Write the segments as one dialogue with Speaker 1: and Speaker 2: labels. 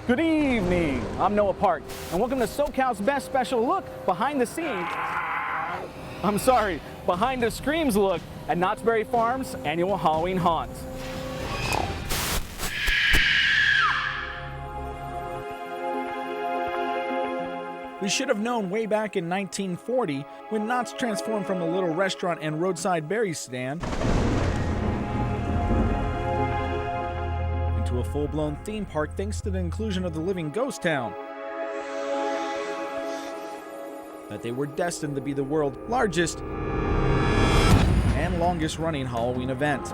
Speaker 1: Good evening, I'm Noah Park, and welcome to SoCal's best special look behind the scenes. Behind the screams look at Knott's Berry Farm's annual Halloween haunt. We should have known way back in 1940 when Knott's transformed from a little restaurant and roadside berry stand into a full-blown theme park thanks to the inclusion of the living ghost town. That they were destined to be the world's largest and longest-running Halloween event.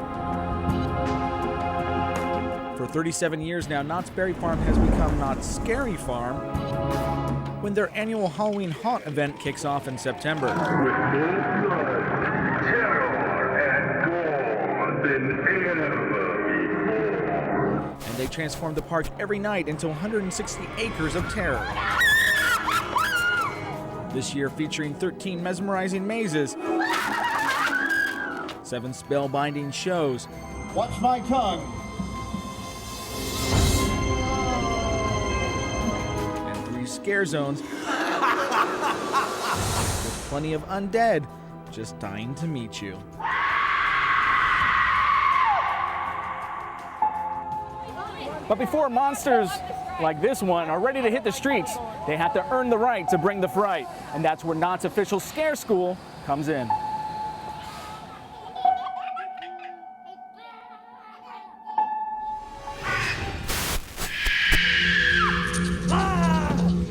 Speaker 1: For 37 years now, Knott's Berry Farm has become Knott's Scary Farm when their annual Halloween haunt event kicks off in September. And they transform the park every night into 160 acres of terror. This year featuring 13 mesmerizing mazes, 7 spellbinding shows.
Speaker 2: Watch my tongue.
Speaker 1: And 3 scare zones with plenty of undead just dying to meet you. But before monsters like this one are ready to hit the streets, they have to earn the right to bring the fright. And that's where Knott's official scare school comes in.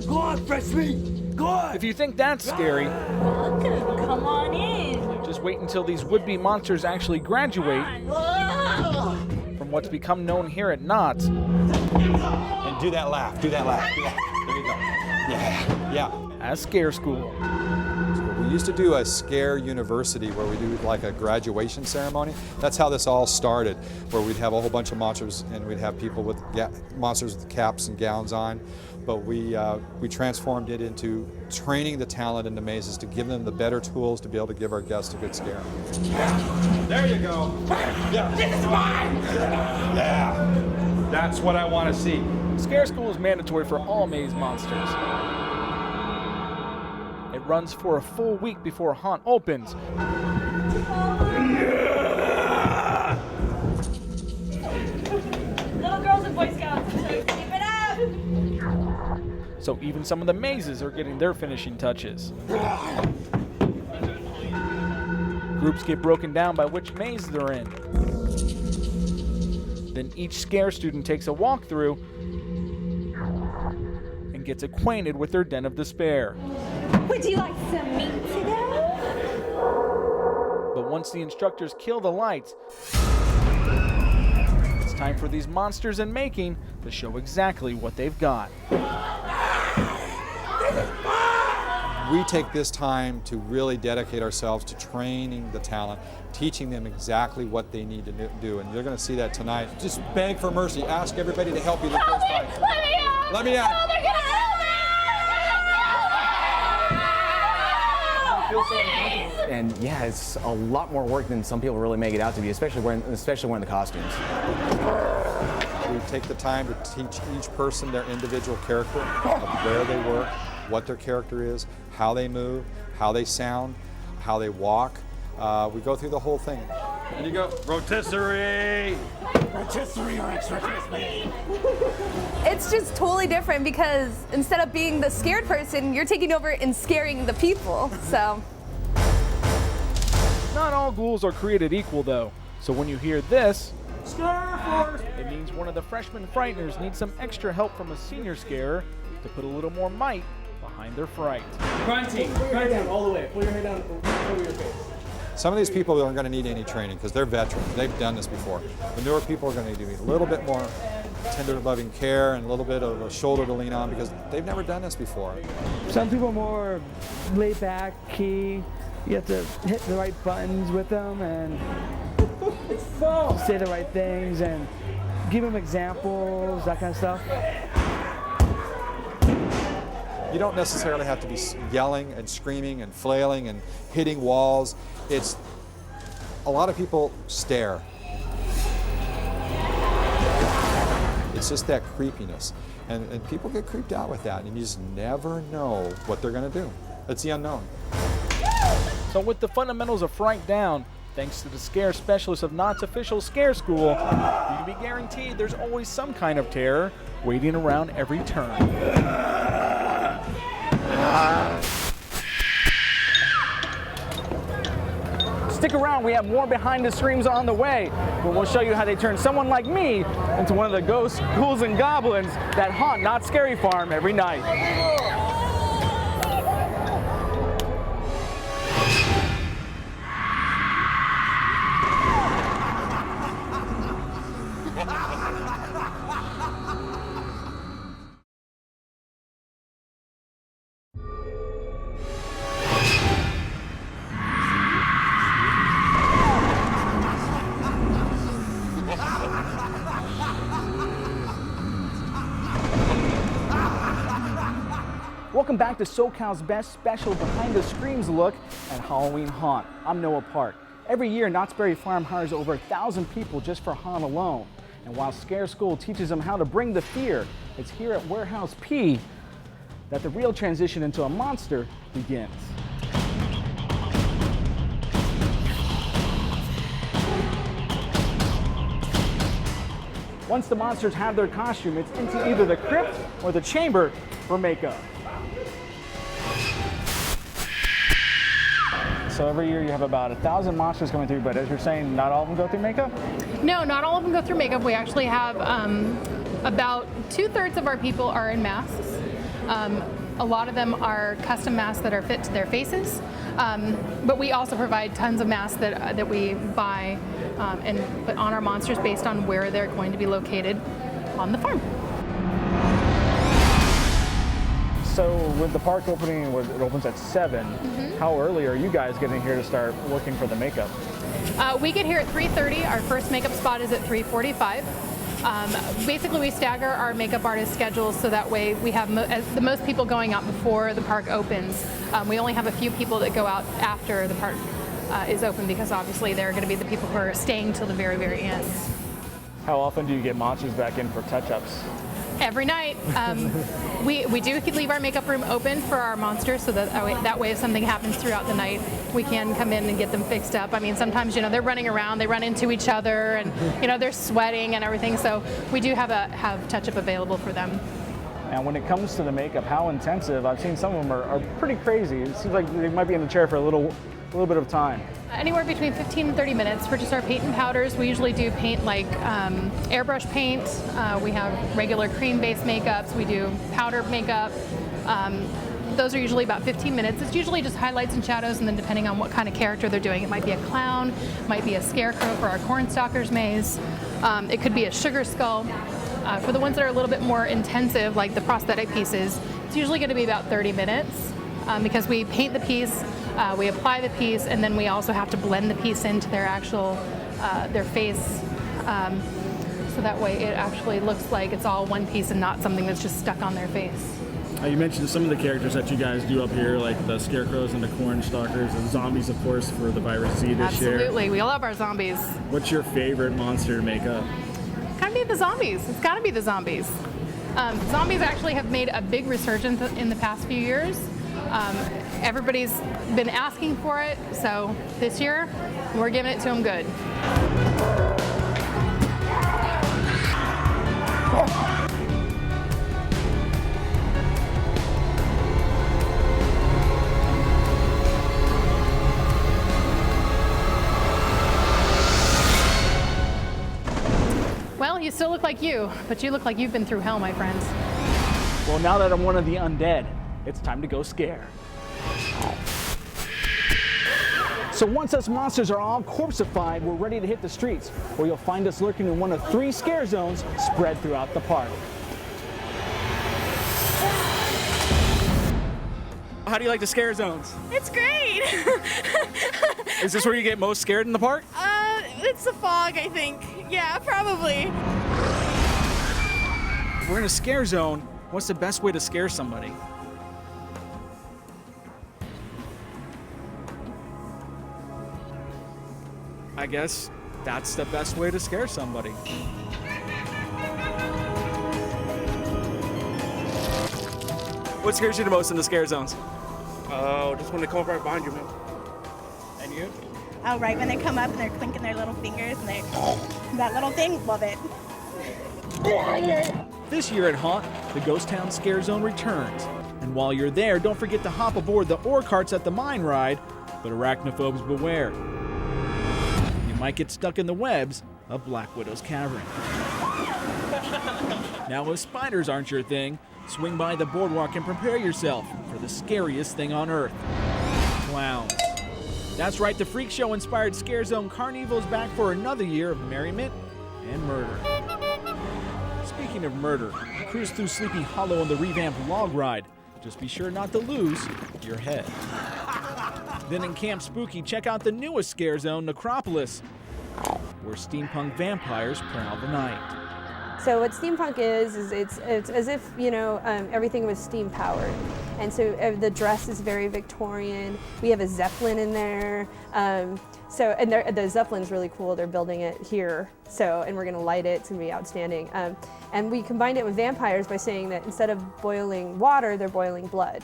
Speaker 2: Go on, fresh meat. Go on.
Speaker 1: If you think that's scary,
Speaker 3: Welcome. Come on in.
Speaker 1: just wait until these would-be monsters actually graduate from what's become known here at Knott's.
Speaker 4: And do that laugh, do that laugh. Yeah. There you go. Yeah.
Speaker 1: As Scare School.
Speaker 4: We used to do a scare university where we do like a graduation ceremony. That's how this all started, where we'd have a whole bunch of monsters and we'd have people with monsters with caps and gowns on. But we transformed it into training the talent in the mazes to give them the better tools to be able to give our guests a good scare. There you go. Yeah. This is mine. Yeah. That's what I want to see.
Speaker 1: Scare School is mandatory for all maze monsters. It runs for a full week before haunt opens.
Speaker 3: Little girls and Boy Scouts. Keep it up.
Speaker 1: So even some of the mazes are getting their finishing touches. Groups get broken down by which maze they're in. Then each scare student takes a walkthrough and gets acquainted with their den of despair.
Speaker 3: Would you like some meat today?
Speaker 1: But once the instructors kill the lights, it's time for these monsters in making to show exactly what they've got.
Speaker 4: We take this time to really dedicate ourselves to training the talent, teaching them exactly what they need to do, and you're going to see that tonight. Just beg for mercy. Ask everybody to help you the first time.
Speaker 3: Let me out!
Speaker 4: Let me out!
Speaker 3: Oh my God!
Speaker 5: And yeah, it's a lot more work than some people really make it out to be, especially wearing the costumes.
Speaker 4: We take the time to teach each person their individual character, of where they work, what their character is, how they move, how they sound, how they walk. We go through the whole thing. There you go. Rotisserie!
Speaker 2: Rotisserie or extra crispy.
Speaker 6: It's just totally different because instead of being the scared person, you're taking over and scaring the people, so.
Speaker 1: Not all ghouls are created equal though, so when you hear this, Scare Force, it means one of the freshman frighteners needs some extra help from a senior scarer to put a little more might behind their fright.
Speaker 7: Grunting down all the way. Pull your head down over your face.
Speaker 4: Some of these people aren't going to need any training because they're veterans. They've done this before. The newer people are going to need a little bit more tender, loving care and a little bit of a shoulder to lean on because they've never done this before.
Speaker 7: Some people are more laid back, key. You have to hit the right buttons with them and say the right things and give them examples, that kind of stuff.
Speaker 4: You don't necessarily have to be yelling and screaming and flailing and hitting walls. It's a lot of people stare. It's just that creepiness. And people get creeped out with that, and you just never know what they're going to do. It's the unknown.
Speaker 1: So with the fundamentals of fright down, thanks to the scare specialists of Knott's official scare school, you can be guaranteed there's always some kind of terror waiting around every turn.
Speaker 7: Stick around, we have more Behind the Screams on the way, where we'll show you how they turn someone like me into one of the ghosts, ghouls, and goblins that haunt Knott's Scary Farm every night. Welcome back to SoCal's best special Behind the Screams look at Halloween Haunt. I'm Noah Park. Every year, Knott's Berry Farm hires over 1,000 people just for Haunt alone. And while Scare School teaches them how to bring the fear, it's here at Warehouse P that the real transition into a monster begins. Once the monsters have their costume, it's into either the crypt or the chamber for makeup. So every year you have about 1,000 monsters coming through, but as you're saying, not all of them go through makeup?
Speaker 8: No, not all of them go through makeup. We actually have about 2/3 of our people are in masks. A lot of them are custom masks that are fit to their faces, but we also provide tons of masks that we buy and put on our monsters based on where they're going to be located on the farm.
Speaker 7: So with the park opening, it opens at 7, how early are you guys getting here to start working for the makeup?
Speaker 8: We get here at 3:30. Our first makeup spot is at 3:45. Basically, we stagger our makeup artist schedules so that way we have the most people going out before the park opens. We only have a few people that go out after the park is open because obviously they're going to be the people who are staying till the very, very end.
Speaker 7: How often do you get monsters back in for touch-ups?
Speaker 8: Every night. We do leave our makeup room open for our monsters so that way if something happens throughout the night, we can come in and get them fixed up. I mean, sometimes, they're running around, they run into each other, and, they're sweating and everything, so we do have touch-up available for them.
Speaker 7: And when it comes to the makeup, how intensive? I've seen some of them are pretty crazy. It seems like they might be in the chair for a little bit of time.
Speaker 8: Anywhere between 15 and 30 minutes for just our paint and powders. We usually do paint like airbrush paint. We have regular cream-based makeups. We do powder makeup. Those are usually about 15 minutes. It's usually just highlights and shadows, and then depending on what kind of character they're doing, it might be a clown, might be a scarecrow for our Cornstalkers maze. It could be a sugar skull. For the ones that are a little bit more intensive, like the prosthetic pieces, it's usually going to be about 30 minutes because we paint the piece, we apply the piece, and then we also have to blend the piece into their actual, their face, so that way it actually looks like it's all one piece and not something that's just stuck on their face.
Speaker 9: You mentioned some of the characters that you guys do up here, like the scarecrows and the cornstalkers, and zombies, of course, for the Virus Z this year.
Speaker 8: Absolutely, we love our zombies.
Speaker 9: What's your favorite monster to make up?
Speaker 8: Gotta be the zombies. It's gotta be the zombies. Zombies actually have made a big resurgence in the past few years. Everybody's been asking for it, so this year we're giving it to them good. Well, you still look like you, but you look like you've been through hell, my friends.
Speaker 7: Well, now that I'm one of the undead, it's time to go scare. So once us monsters are all corpseified, we're ready to hit the streets, where you'll find us lurking in one of 3 scare zones spread throughout the park. How do you like the scare zones?
Speaker 3: It's great.
Speaker 7: Is this where you get most scared in the park?
Speaker 3: It's the fog, I think. Yeah, probably.
Speaker 7: We're in a scare zone. What's the best way to scare somebody? I guess that's the best way to scare somebody.
Speaker 10: What scares you the most in the scare zones?
Speaker 9: Oh, just when they come up right behind you, man.
Speaker 10: And you?
Speaker 3: Oh, right when they come up and they're clinking their little fingers and they that little thing, love it.
Speaker 1: This year at Haunt, the Ghost Town Scare Zone returns. And while you're there, don't forget to hop aboard the ore carts at the mine ride, but arachnophobes beware. You might get stuck in the webs of Black Widow's cavern. Now, if spiders aren't your thing, swing by the boardwalk and prepare yourself for the scariest thing on earth: clowns. That's right, the Freak Show-inspired Scare Zone Carnival is back for another year of merriment and murder. Speaking of murder, cruise through Sleepy Hollow on the revamped log ride. Just be sure not to lose your head. Then in Camp Spooky, check out the newest Scare Zone, Necropolis, where steampunk vampires prowl the night.
Speaker 11: So what steampunk is it's as if, everything was steam powered. And so the dress is very Victorian. We have a Zeppelin in there. And the Zeppelin's really cool. They're building it here. And we're gonna light it. It's gonna be outstanding. And we combined it with vampires by saying that instead of boiling water, they're boiling blood.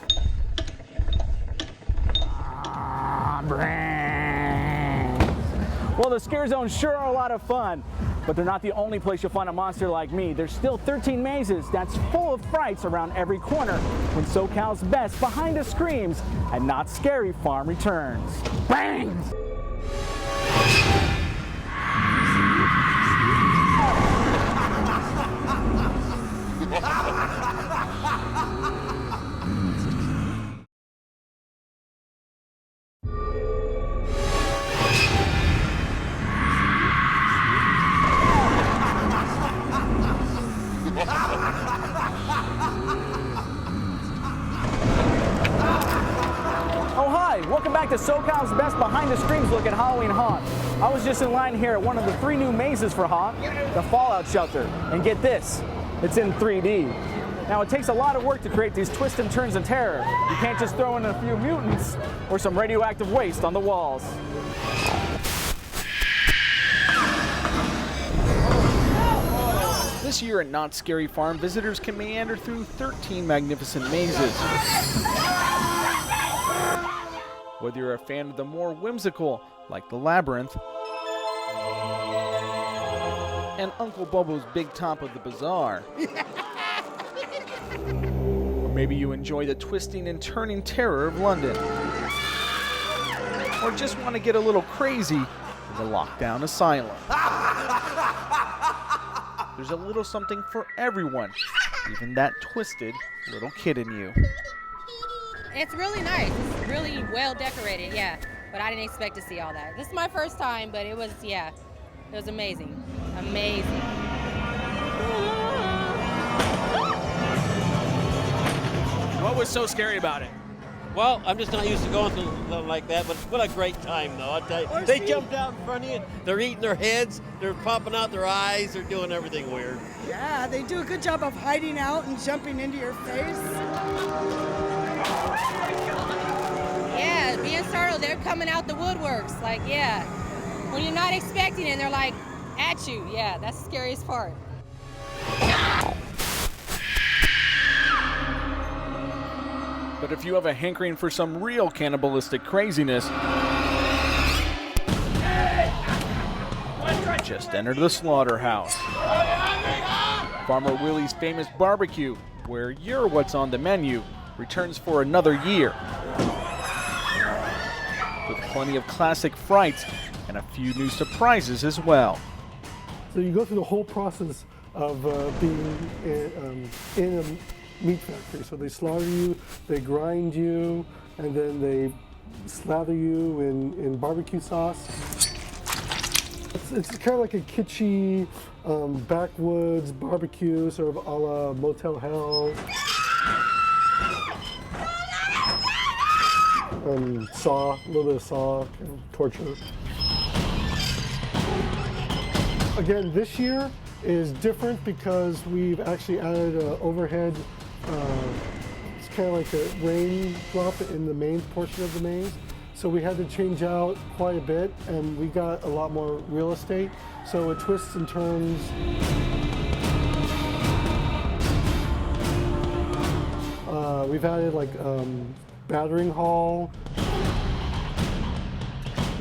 Speaker 1: Well, the Scare Zones sure are a lot of fun, but they're not the only place you'll find a monster like me. There's still 13 mazes that's full of frights around every corner when SoCal's best behind the screams and Not Scary Farm returns. Bang! Oh, hi! Welcome back to SoCal's best behind the screens look at Halloween Haunt. I was just in line here at one of the 3 new mazes for Haunt, the Fallout Shelter. And get this, it's in 3D. Now, it takes a lot of work to create these twists and turns of terror. You can't just throw in a few mutants or some radioactive waste on the walls. This year at Not Scary Farm, visitors can meander through 13 magnificent mazes. Whether you're a fan of the more whimsical, like the Labyrinth, and Uncle Bobo's Big Top of the Bazaar, or maybe you enjoy the twisting and turning terror of London, or just want to get a little crazy in the Lockdown Asylum. There's a little something for everyone, even that twisted little kid in you.
Speaker 12: It's really nice. It's really well decorated, yeah. But I didn't expect to see all that. This is my first time, but it was amazing. Amazing.
Speaker 10: What was so scary about it?
Speaker 13: Well, I'm just not used to going through something like that, but what a great time, though. I'll tell you. They jumped out in front of you. They're eating their heads. They're popping out their eyes. They're doing everything weird.
Speaker 14: Yeah, they do a good job of hiding out and jumping into your face.
Speaker 12: Yeah, being startled, they're coming out the woodworks. Like, yeah. When you're not expecting it, they're like at you. Yeah, that's the scariest part.
Speaker 1: But if you have a hankering for some real cannibalistic craziness, just enter the slaughterhouse. Farmer Willie's famous barbecue, where you're what's on the menu, returns for another year. With plenty of classic frights and a few new surprises as well.
Speaker 15: So you go through the whole process of being in a meat factory. So they slaughter you, they grind you, and then they slather you in barbecue sauce. It's kind of like a kitschy backwoods barbecue, sort of a la Motel Hell. Saw, a little bit of Saw, kind of torture. Again, this year is different because we've actually added an overhead, it's kind of like a raindrop in the main portion of the maze. So we had to change out quite a bit, and we got a lot more real estate. So it twists and turns. We we've added like battering hall.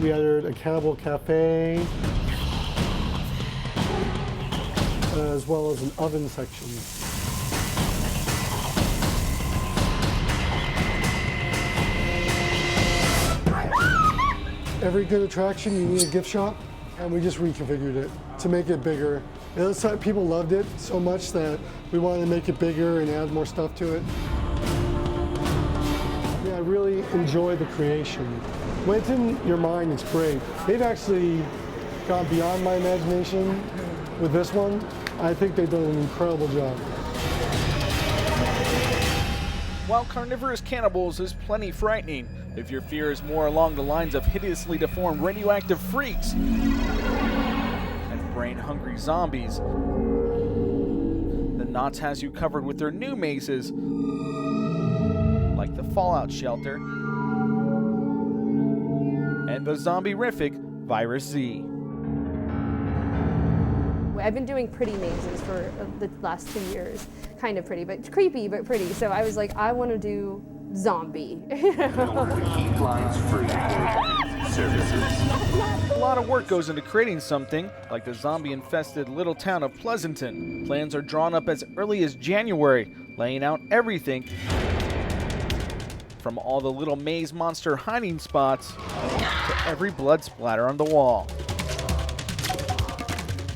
Speaker 15: We added a cannibal cafe, as well as an oven section. Every good attraction, you need a gift shop, and we just reconfigured it to make it bigger. The other side, people loved it so much that we wanted to make it bigger and add more stuff to it. Yeah, I really enjoy the creation. When it's in your mind, it's great. They've actually gone beyond my imagination with this one. I think they've done an incredible job.
Speaker 1: While carnivorous cannibals is plenty frightening, if your fear is more along the lines of hideously deformed radioactive freaks and brain-hungry zombies, the Knott has you covered with their new mazes, like the Fallout Shelter and the zombie-rific Virus Z.
Speaker 11: I've been doing pretty mazes for the last 2 years. Kind of pretty, but creepy, but pretty. So I was like, I want to do zombie.
Speaker 1: A lot of work goes into creating something like the zombie-infested little town of Pleasanton. Plans are drawn up as early as January, laying out everything from all the little maze monster hiding spots to every blood splatter on the wall.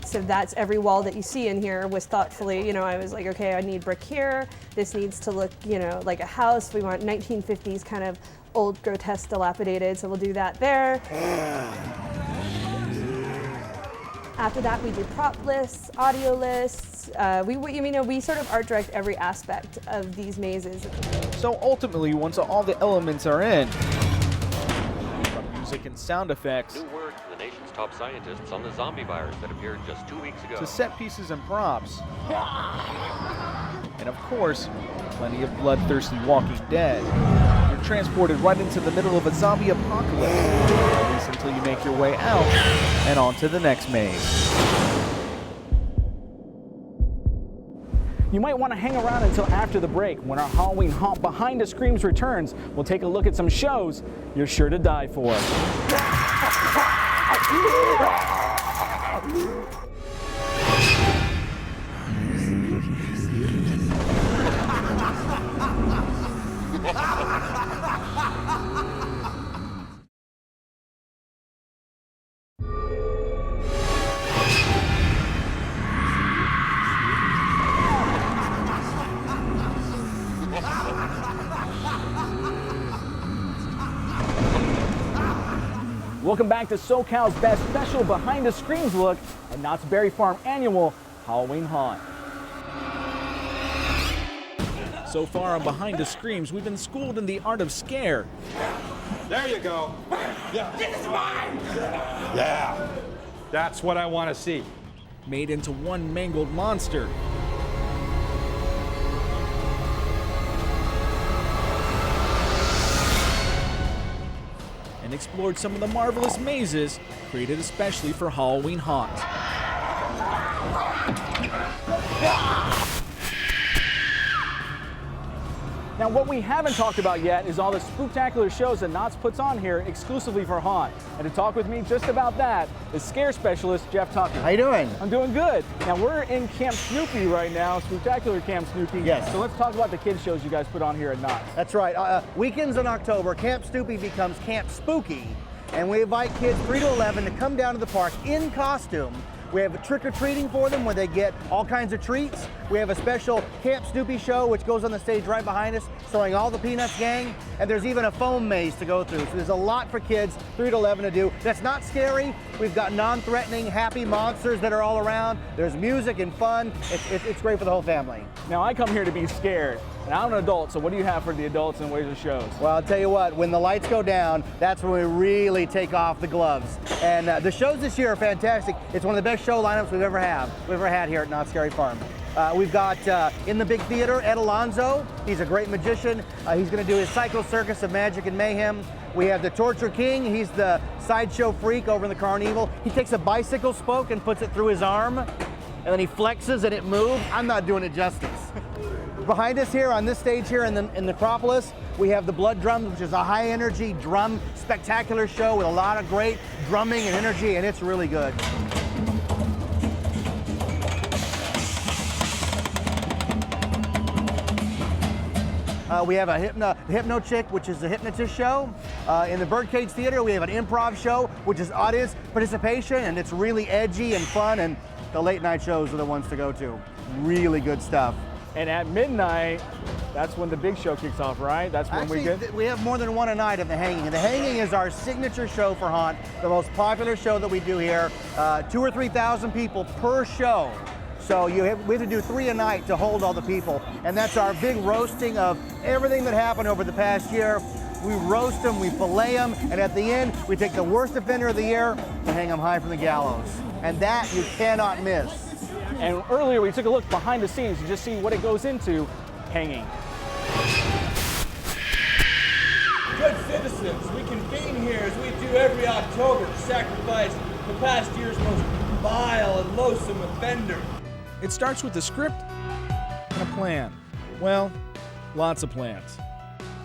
Speaker 11: So that's every wall that you see in here was thoughtfully, I was like, okay, I need brick here. This needs to look, like a house. We want 1950s kind of old, grotesque, dilapidated, so we'll do that there. After that, we do prop lists, audio lists. We sort of art direct every aspect of these mazes.
Speaker 1: So ultimately, once all the elements are in, from music and sound effects,
Speaker 16: New word from the nation's top scientists on the zombie virus that appeared just 2 weeks ago.
Speaker 1: to set pieces and props, and of course, plenty of bloodthirsty Walking Dead, you're transported right into the middle of a zombie apocalypse, at least until you make your way out and on to the next maze.
Speaker 17: You might want to hang around until after the break when our Halloween Haunt Behind the Screams returns. We'll take a look at some shows you're sure to die for. Welcome back to SoCal's best special Behind the Screams look at Knott's Berry Farm annual Halloween Haunt.
Speaker 1: So far on Behind the Screams, we've been schooled in the art of scare.
Speaker 18: There you go. Yeah. This is mine! Yeah. That's what I want to see.
Speaker 1: Made into one mangled monster. And explored some of the marvelous mazes created especially for Halloween Haunt.
Speaker 17: Now, what we haven't talked about yet is all the spooktacular shows that Knott's puts on here exclusively for Haunt. And to talk with me just about that is scare specialist Jeff Tucker.
Speaker 19: How you doing?
Speaker 17: I'm doing good. Now, we're in Camp Snoopy right now, Spooktacular Camp Snoopy.
Speaker 19: Yes.
Speaker 17: So let's talk about the kids shows you guys put on here at Knott's.
Speaker 19: That's right. Weekends in October, Camp Snoopy becomes Camp Spooky, and we invite kids 3 to 11 to come down to the park in costume. We have a trick-or-treating for them where they get all kinds of treats. We have a special Camp Snoopy show which goes on the stage right behind us, starring all the Peanuts gang, and there's even a foam maze to go through. So there's a lot for kids 3 to 11 to do. That's not scary. We've got non-threatening, happy monsters that are all around. There's music and fun. It's great for the whole family.
Speaker 17: Now, I come here to be scared, and I'm an adult, so what do you have for the adults and ways of shows?
Speaker 19: Well, I'll tell you what, when the lights go down, that's when we really take off the gloves. And the shows this year are fantastic. It's one of the best show lineups we've ever had here at Knott's Scary Farm. We've got in the big theater, Ed Alonzo. He's a great magician. He's going to do his Psycho Circus of Magic and Mayhem. We have the Torture King. He's the sideshow freak over in the Carnival. He takes a bicycle spoke and puts it through his arm, and then he flexes and it moves. I'm not doing it justice. Behind us here on this stage here in the Necropolis, we have the Blood Drums, which is a high energy drum spectacular show with a lot of great drumming and energy, and it's really good. We have a Hypno Chick, which is a hypnotist show. In the Birdcage Theater, we have an improv show, which is audience participation, and it's really edgy and fun, and the late night shows are the ones to go to. Really good stuff.
Speaker 17: And at midnight, that's when the big show kicks off, right? That's when
Speaker 19: we have more than one a night at the Hanging. And the Hanging is our signature show for Haunt, the most popular show that we do here. 2,000 or 3,000 people per show. So we have to do 3 a night to hold all the people. And that's our big roasting of everything that happened over the past year. We roast them, we fillet them, and at the end, we take the worst offender of the year and hang them high from the gallows. And that you cannot miss.
Speaker 17: And earlier we took a look behind the scenes to just see what it goes into hanging.
Speaker 20: Good citizens, we convene here as we do every October to sacrifice the past year's most vile and loathsome offender.
Speaker 1: It starts with a script and a plan. Well, lots of plans.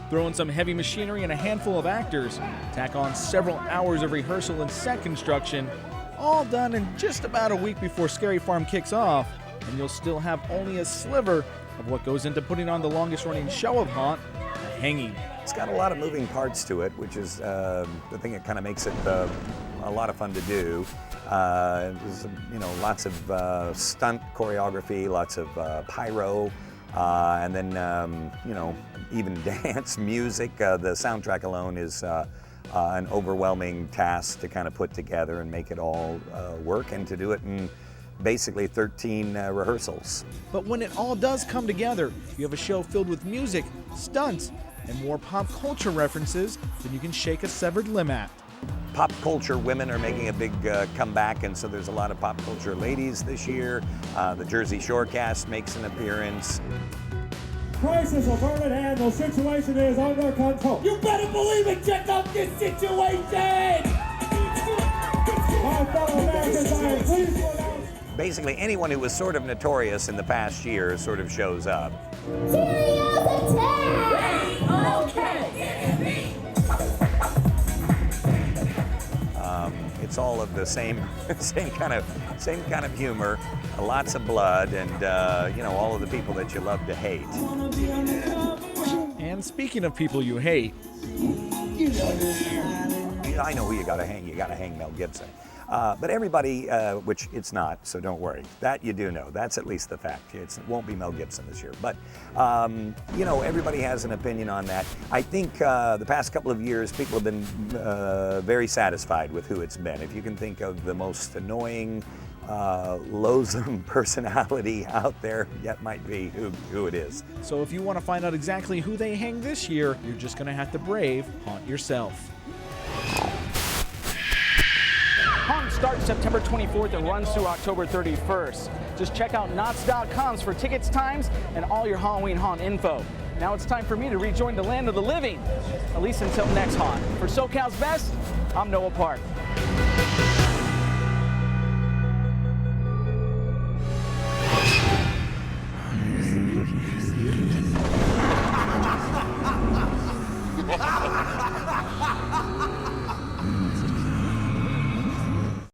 Speaker 1: Throw in some heavy machinery and a handful of actors, tack on several hours of rehearsal and set construction, all done in just about a week before Scary Farm kicks off, and you'll still have only a sliver of what goes into putting on the longest running show of Haunt, the Hanging.
Speaker 21: It's got a lot of moving parts to it, which is the thing that kind of makes it a lot of fun to do. There's, lots of stunt choreography, lots of pyro, and then, even dance, music. The soundtrack alone is an overwhelming task to kind of put together and make it all work, and to do it in basically 13 rehearsals.
Speaker 1: But when it all does come together, you have a show filled with music, stunts, and more pop culture references than you can shake a severed limb at.
Speaker 21: Pop culture women are making a big comeback, and so there's a lot of pop culture ladies this year. The Jersey Shore cast makes an appearance.
Speaker 2: Crisis averted and the situation is under control. You better believe it, check out this situation! Our fellow Americans, I am pleased to announce.
Speaker 21: Basically, anyone who was sort of notorious in the past year sort of shows up. It's all of the same kind of humor, lots of blood, and all of the people that you love to hate.
Speaker 1: And speaking of people you hate,
Speaker 21: I know who you gotta hang. You gotta hang Mel Gibson. But everybody, which it's not, so don't worry. That you do know. That's at least the fact. It won't be Mel Gibson this year. But, everybody has an opinion on that. I think the past couple of years, people have been very satisfied with who it's been. If you can think of the most annoying, loathsome personality out there, that might be who it is.
Speaker 1: So if you want to find out exactly who they hang this year, you're just going to have to brave Haunt yourself.
Speaker 17: Haunt starts September 24th and runs through October 31st. Just check out Knotts.com for tickets, times, and all your Halloween Haunt info. Now it's time for me to rejoin the land of the living, at least until next Haunt. For SoCal's Best, I'm Noah Park.